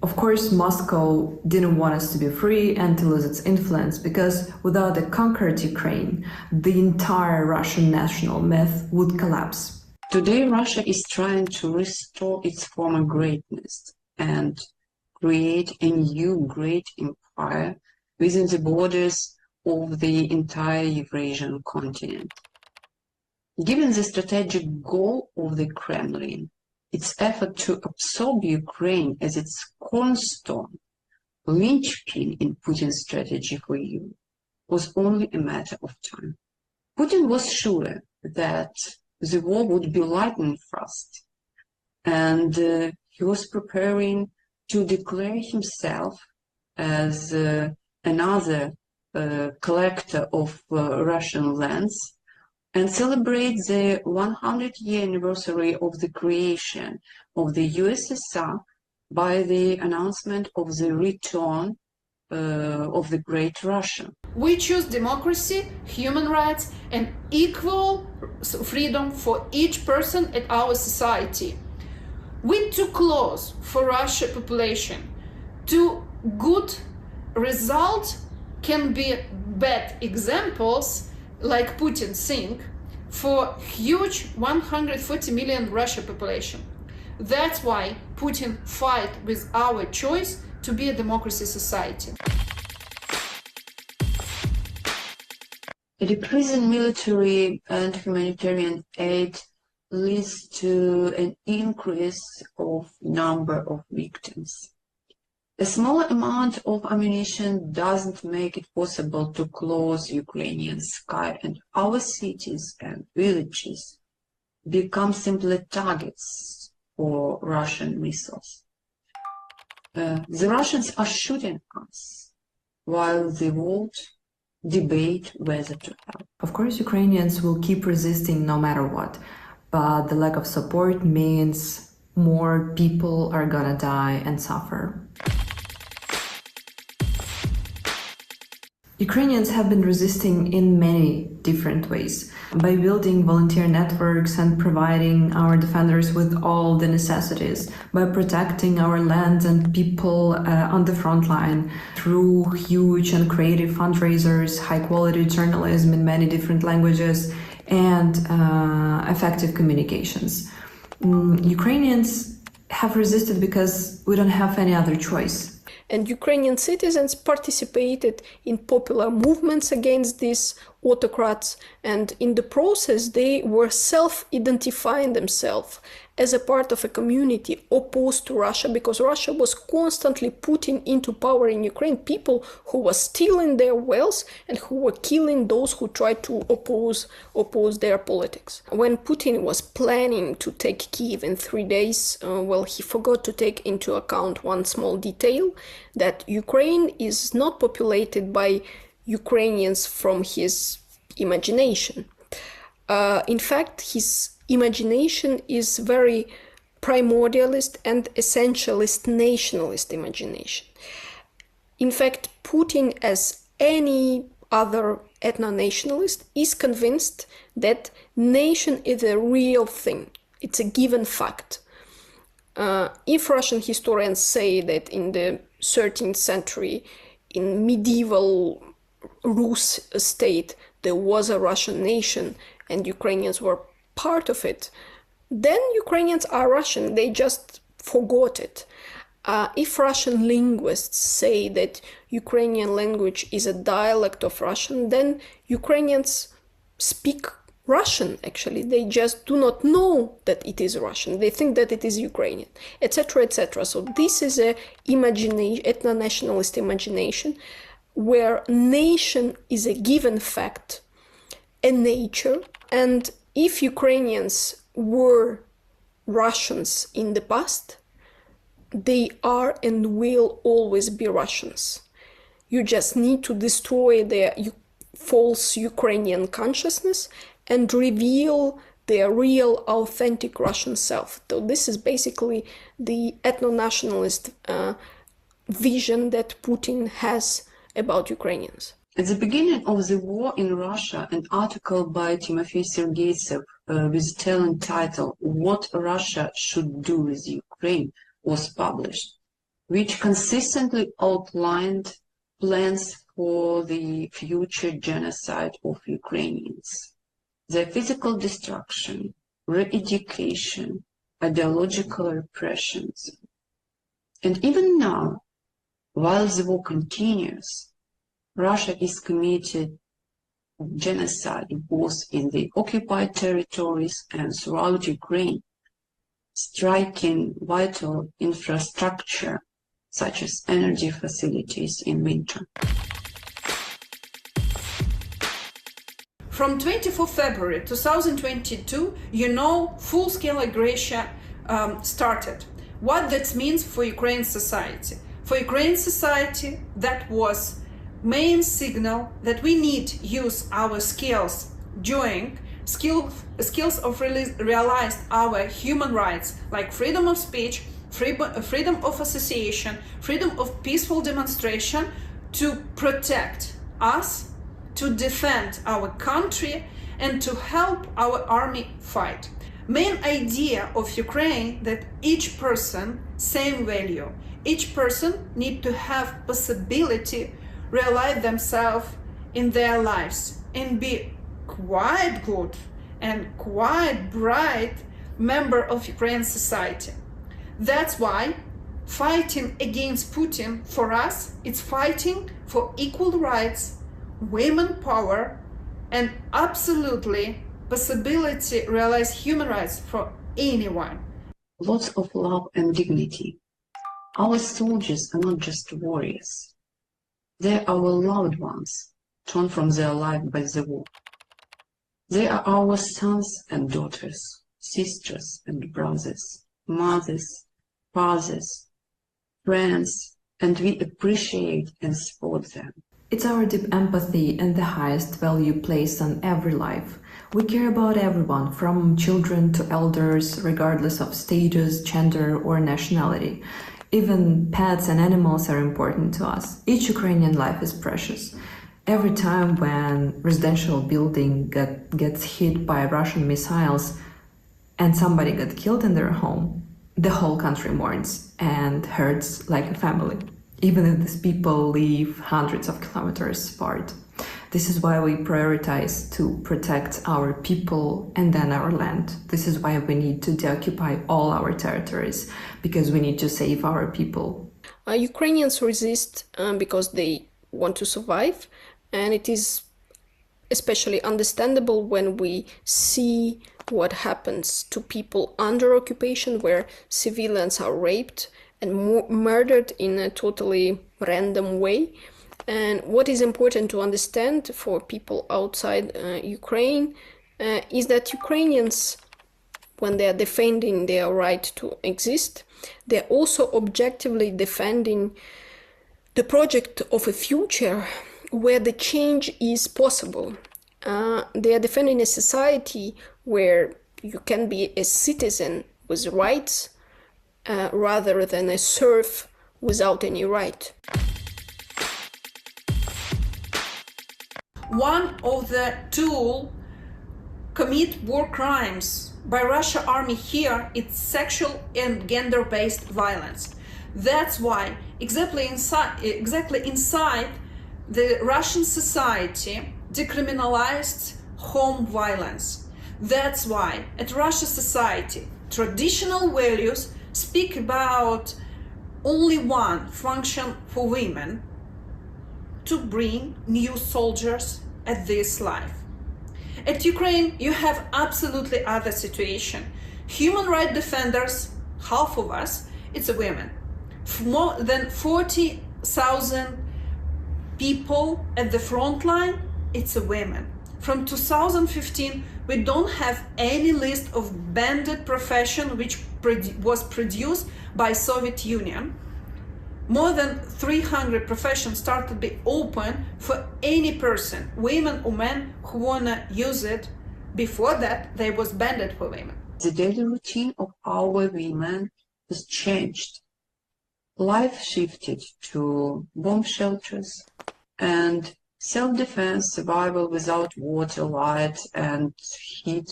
of course, Moscow didn't want us to be free and to lose its influence, because without a conquered Ukraine, the entire Russian national myth would collapse. Today, Russia is trying to restore its former greatness and create a new great empire within the borders of the entire Eurasian continent. Given the strategic goal of the Kremlin, its effort to absorb Ukraine as its cornerstone, linchpin in Putin's strategy for Europe, was only a matter of time. Putin was sure that the war would be lightning fast, and he was preparing to declare himself as another collector of Russian lands and celebrate the 100-year anniversary of the creation of the USSR by the announcement of the return of the Great Russia. We choose democracy, human rights, and equal freedom for each person in our society. We're too close for Russian population. Too good results can be bad examples, like Putin think, for huge 140 million Russian population. That's why Putin fight with our choice to be a democracy society. A decrease in military and humanitarian aid leads to an increase of number of victims. A smaller amount of ammunition doesn't make it possible to close Ukrainian sky, and our cities and villages become simply targets for Russian missiles. The Russians are shooting us while the world debate whether to help. Of course, Ukrainians will keep resisting no matter what, but the lack of support means more people are gonna die and suffer. Ukrainians have been resisting in many different ways, by building volunteer networks and providing our defenders with all the necessities, by protecting our lands and people on the front line through huge and creative fundraisers, high-quality journalism in many different languages, and effective communications. Ukrainians have resisted because we don't have any other choice. And Ukrainian citizens participated in popular movements against these autocrats, and in the process they were self-identifying themselves as a part of a community opposed to Russia, because Russia was constantly putting into power in Ukraine people who were stealing their wealth and who were killing those who tried to oppose their politics. When Putin was planning to take Kyiv in 3 days, he forgot to take into account one small detail, that Ukraine is not populated by Ukrainians from his imagination. In fact, his imagination is very primordialist and essentialist nationalist imagination. In fact, Putin, as any other ethno-nationalist, is convinced that nation is a real thing. It's a given fact. If Russian historians say that in the 13th century, in medieval Rus state, there was a Russian nation and Ukrainians were part of it, then Ukrainians are Russian, they just forgot it. If Russian linguists say that Ukrainian language is a dialect of Russian, then Ukrainians speak Russian, actually. They just do not know that it is Russian. They think that it is Ukrainian, etc., etc. So this is a ethno-nationalist imagination where nation is a given fact, a nature, and if Ukrainians were Russians in the past, they are and will always be Russians. You just need to destroy their false Ukrainian consciousness and reveal their real, authentic Russian self. So this is basically the ethno-nationalist vision that Putin has about Ukrainians. At the beginning of the war in Russia, an article by Timofey Sergeytsev with telling title "What Russia Should Do with Ukraine" was published, which consistently outlined plans for the future genocide of Ukrainians, their physical destruction, re-education, ideological repressions. And even now, while the war continues, Russia is committed genocide both in the occupied territories and throughout Ukraine, striking vital infrastructure such as energy facilities in winter. From 24 February 2022, full-scale aggression started. What that means for Ukrainian society? For Ukrainian society, that was main signal that we need to use our skills of realize our human rights, like freedom of speech, freedom of association, freedom of peaceful demonstration, to protect us, to defend our country, and to help our army fight. Main idea of Ukraine that each person same value. Each person need to have possibility realize themselves in their lives and be quite good and quite bright member of Ukrainian society. That's why fighting against Putin for us, it's fighting for equal rights, women power, and absolutely possibility to realize human rights for anyone. Lots of love and dignity. Our soldiers are not just warriors. They are our loved ones, torn from their life by the war. They are our sons and daughters, sisters and brothers, mothers, fathers, friends, and we appreciate and support them. It's our deep empathy and the highest value placed on every life. We care about everyone, from children to elders, regardless of status, gender, or nationality. Even pets and animals are important to us. Each Ukrainian life is precious. Every time when residential building gets hit by Russian missiles and somebody got killed in their home, the whole country mourns and hurts like a family, even if these people live hundreds of kilometers apart. This is why we prioritize to protect our people and then our land. This is why we need to deoccupy all our territories, because we need to save our people. Ukrainians resist because they want to survive, and it is especially understandable when we see what happens to people under occupation, where civilians are raped and murdered in a totally random way. And what is important to understand for people outside Ukraine is that Ukrainians, when they are defending their right to exist, they're also objectively defending the project of a future where the change is possible. They are defending a society where you can be a citizen with rights rather than a serf without any right. One of the tools commit war crimes by Russian army here is sexual and gender-based violence. That's why exactly inside the Russian society decriminalized home violence. That's why at Russian society traditional values speak about only one function for women: to bring new soldiers at this life. At Ukraine, you have absolutely other situation. Human rights defenders, half of us, it's women. More than 40,000 people at the front line, it's women. From 2015, we don't have any list of banned profession which was produced by Soviet Union. More than 300 professions started to be open for any person, women or men, who wanna use it. Before that, they was banned for women. The daily routine of our women has changed. Life shifted to bomb shelters, and self-defense, survival without water, light, and heat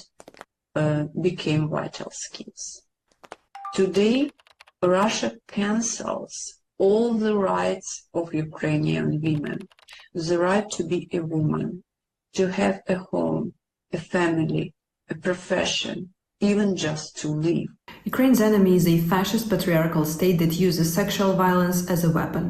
became vital skills. Today, Russia cancels all the rights of Ukrainian women, the right to be a woman, to have a home, a family, a profession, even just to live. Ukraine's enemy is a fascist patriarchal state that uses sexual violence as a weapon.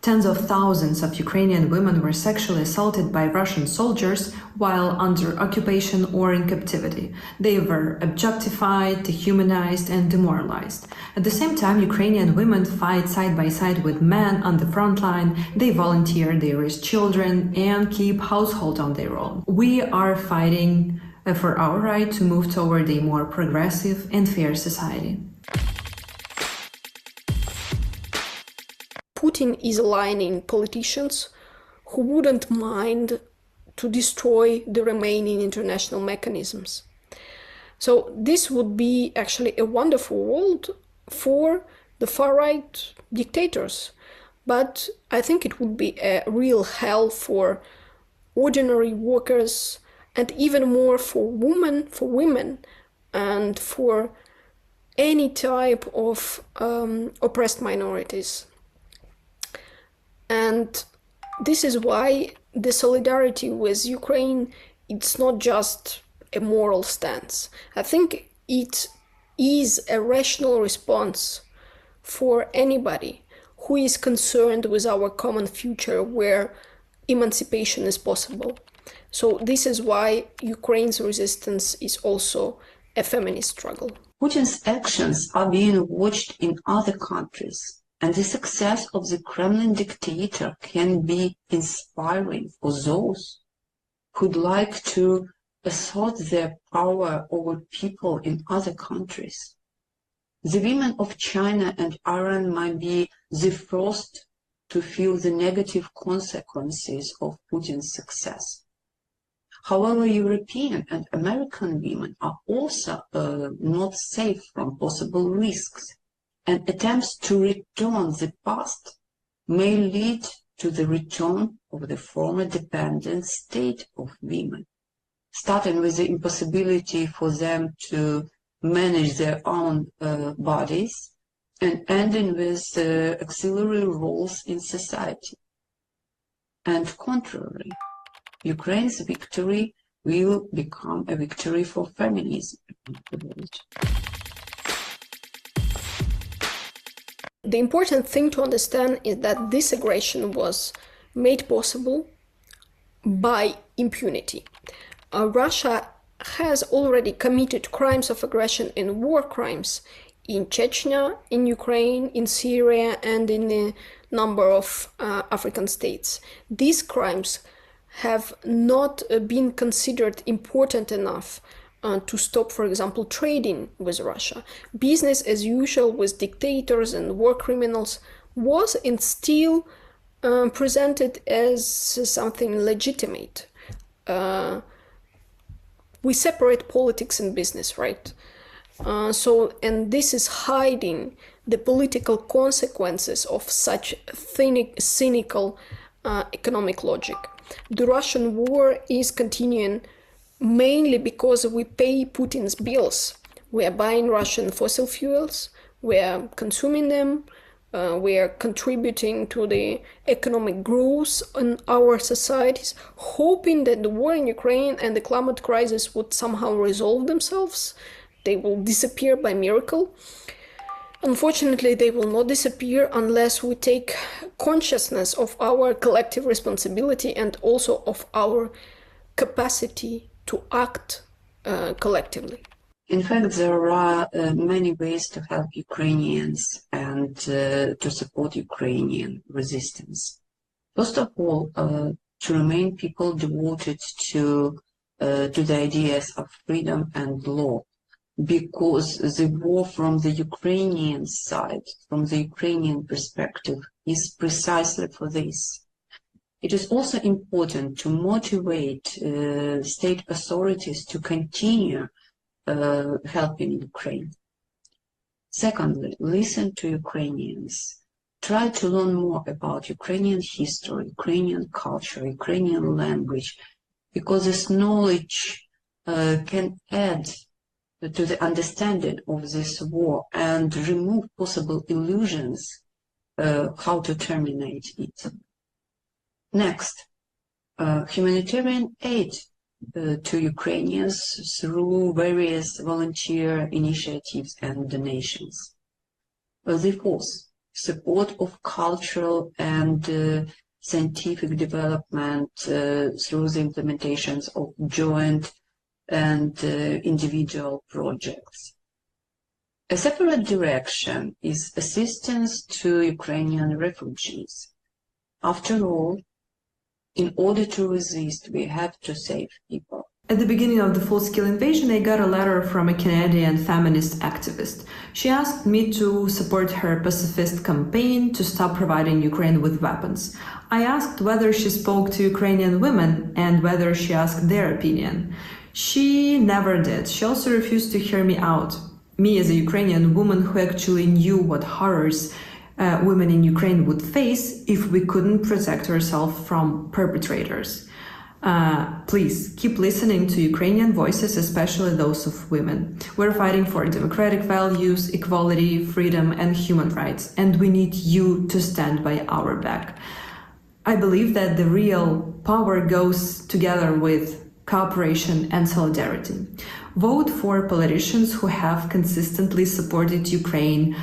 Tens of thousands of Ukrainian women were sexually assaulted by Russian soldiers while under occupation or in captivity. They were objectified, dehumanized, and demoralized. At the same time, Ukrainian women fight side by side with men on the front line. They volunteer, they raise children, and keep household on their own. We are fighting for our right to move toward a more progressive and fair society. Putin is aligning politicians who wouldn't mind to destroy the remaining international mechanisms. So this would be actually a wonderful world for the far-right dictators, but I think it would be a real hell for ordinary workers, and even more for women, and for any type of oppressed minorities. And this is why the solidarity with Ukraine, it's not just a moral stance. I think it is a rational response for anybody who is concerned with our common future where emancipation is possible. So this is why Ukraine's resistance is also a feminist struggle. Putin's actions are being watched in other countries, and the success of the Kremlin dictator can be inspiring for those who'd like to assert their power over people in other countries. The women of China and Iran might be the first to feel the negative consequences of Putin's success. However, European and American women are also not safe from possible risks, and attempts to return the past may lead to the return of the former dependent state of women, starting with the impossibility for them to manage their own bodies and ending with auxiliary roles in society. And contrary, Ukraine's victory will become a victory for feminism. The important thing to understand is that this aggression was made possible by impunity. Russia has already committed crimes of aggression and war crimes in Chechnya, in Ukraine, in Syria, and in a number of African states. These crimes have not been considered important enough to stop, for example, trading with Russia. Business as usual with dictators and war criminals was and still presented as something legitimate. We separate politics and business, right? And this is hiding the political consequences of such cynical economic logic. The Russian war is continuing mainly because we pay Putin's bills. We are buying Russian fossil fuels, we are consuming them, we are contributing to the economic growth in our societies, hoping that the war in Ukraine and the climate crisis would somehow resolve themselves. They will disappear by miracle. Unfortunately, they will not disappear unless we take consciousness of our collective responsibility and also of our capacity to act collectively. In fact, there are many ways to help Ukrainians and to support Ukrainian resistance. First of all, to remain people devoted to the ideas of freedom and law, because the war from the Ukrainian side, from the Ukrainian perspective, is precisely for this. It is also important to motivate state authorities to continue helping Ukraine. Secondly, listen to Ukrainians. Try to learn more about Ukrainian history, Ukrainian culture, Ukrainian language, because this knowledge can add to the understanding of this war and remove possible illusions how to terminate it. Next, humanitarian aid to Ukrainians through various volunteer initiatives and donations. The fourth, support of cultural and scientific development through the implementations of joint and individual projects. A separate direction is assistance to Ukrainian refugees. After all, in order to resist, we have to save people. At the beginning of the full-scale invasion, I got a letter from a Canadian feminist activist. She asked me to support her pacifist campaign to stop providing Ukraine with weapons. I asked whether she spoke to Ukrainian women and whether she asked their opinion. She never did. She also refused to hear me out. Me, as a Ukrainian woman who actually knew what horrors women in Ukraine would face if we couldn't protect ourselves from perpetrators. Please keep listening to Ukrainian voices, especially those of women. We're fighting for democratic values, equality, freedom, and human rights, and we need you to stand by our back. I believe that the real power goes together with cooperation and solidarity. Vote for politicians who have consistently supported Ukraine,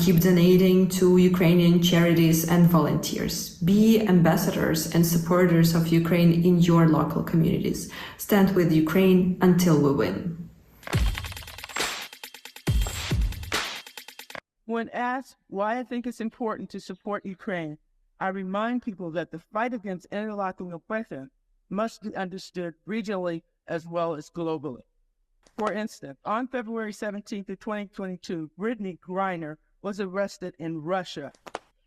keep donating to Ukrainian charities and volunteers. Be ambassadors and supporters of Ukraine in your local communities. Stand with Ukraine until we win. When asked why I think it's important to support Ukraine, I remind people that the fight against interlocking oppression must be understood regionally as well as globally. For instance, on February 17th of 2022, Brittany Griner was arrested in Russia.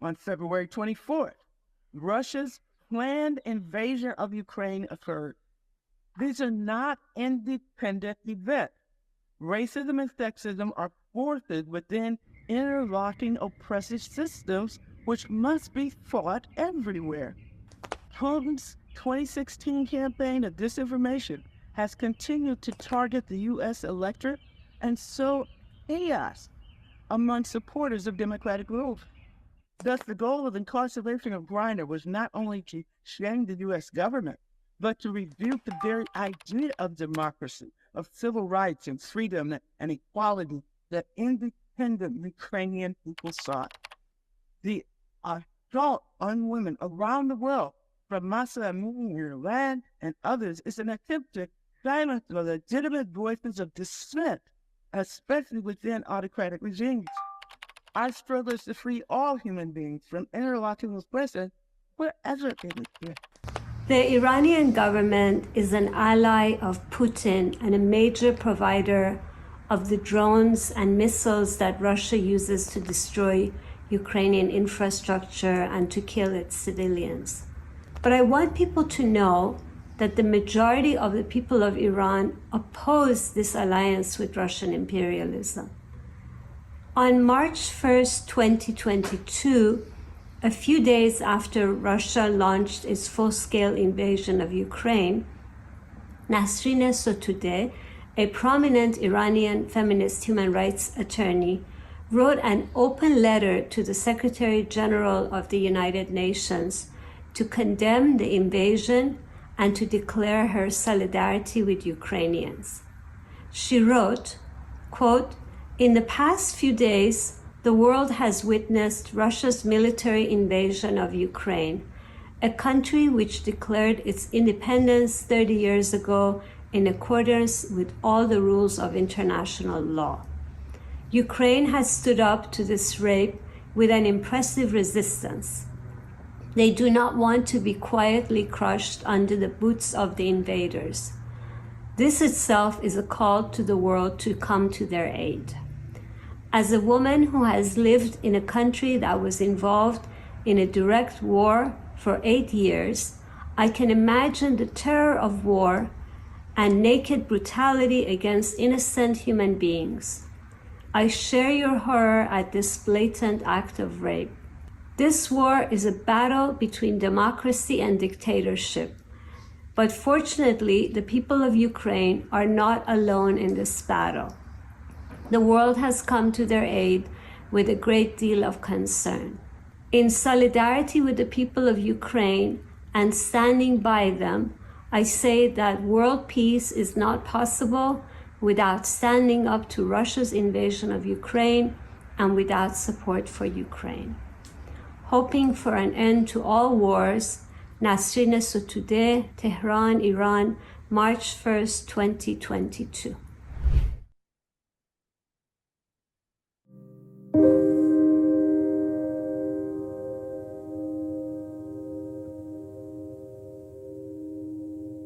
On February 24th, Russia's planned invasion of Ukraine occurred. These are not independent events. Racism and sexism are forces within interlocking oppressive systems which must be fought everywhere. Putin's 2016 campaign of disinformation has continued to target the U.S. electorate and sow chaos among supporters of democratic rule. Thus, the goal of incarceration of Griner was not only to shame the U.S. government, but to rebuke the very idea of democracy, of civil rights and freedom and equality that independent Ukrainian people sought. The assault on women around the world, from Masa Amini, Iran, and others, is an attempt to silence the legitimate voices of dissent, especially within autocratic regimes. Our struggle is to free all human beings from interlocking oppression wherever it exists. The Iranian government is an ally of Putin and a major provider of the drones and missiles that Russia uses to destroy Ukrainian infrastructure and to kill its civilians. But I want people to know that the majority of the people of Iran oppose this alliance with Russian imperialism. On March 1st, 2022, a few days after Russia launched its full-scale invasion of Ukraine, Nasrin Sotoudeh, a prominent Iranian feminist human rights attorney, wrote an open letter to the Secretary General of the United Nations to condemn the invasion and to declare her solidarity with Ukrainians. She wrote, quote, "In the past few days, the world has witnessed Russia's military invasion of Ukraine, a country which declared its independence 30 years ago in accordance with all the rules of international law. Ukraine has stood up to this rape with an impressive resistance. They do not want to be quietly crushed under the boots of the invaders. This itself is a call to the world to come to their aid. As a woman who has lived in a country that was involved in a direct war for 8 years, I can imagine the terror of war and naked brutality against innocent human beings. I share your horror at this blatant act of rape. This war is a battle between democracy and dictatorship. But fortunately, the people of Ukraine are not alone in this battle. The world has come to their aid with a great deal of concern. In solidarity with the people of Ukraine and standing by them, I say that world peace is not possible without standing up to Russia's invasion of Ukraine and without support for Ukraine. Hoping for an end to all wars, Nasrin Sotoudeh, Tehran, Iran, March 1st, 2022.